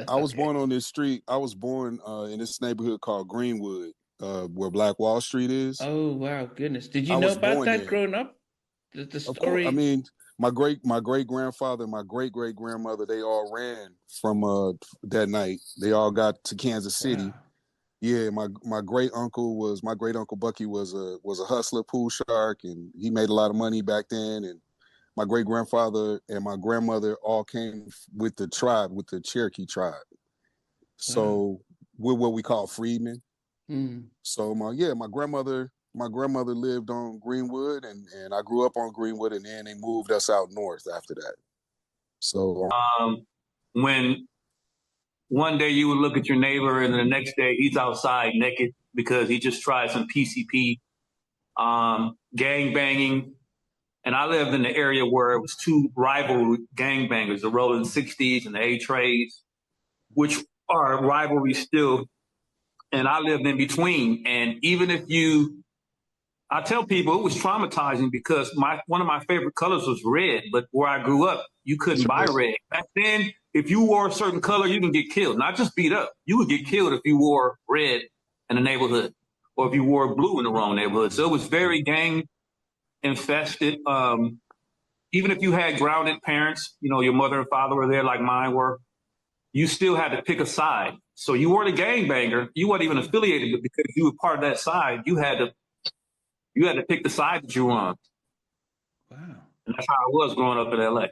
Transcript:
I was Okay. born on this street. I was born in this neighborhood called Greenwood, where Black Wall Street is. Oh, wow, goodness. Did you I know was about born that there. growing up? The Of course, I story? mean, my great grandfather, my great great grandmother, they all ran from that night. They all got to Kansas City. Wow. Yeah, my great uncle Bucky was a hustler, pool shark, and he made a lot of money back then. And my great grandfather and my grandmother all came with the tribe, with the Cherokee tribe. Wow. So we're what we call freedmen. Hmm. So my grandmother lived on Greenwood, and I grew up on Greenwood, and then they moved us out north after that. So When one day you would look at your neighbor and the next day he's outside naked because he just tried some PCP, gang banging. And I lived in the area where it was two rival gang bangers, the Rolling 60s and the A-Trades, which are rivalries still. And I lived in between. And even if I tell people it was traumatizing because one of my favorite colors was red, but where I grew up, you couldn't buy sure, red. Back then, if you wore a certain color, you can get killed, not just beat up. You would get killed if you wore red in the neighborhood or if you wore blue in the wrong neighborhood. So it was very gang infested. Even if you had grounded parents, your mother and father were there like mine were, you still had to pick a side. So you weren't a gangbanger. You weren't even affiliated, but because you were part of that side, you had to pick the side that you were on. Wow. And that's how I was growing up in LA.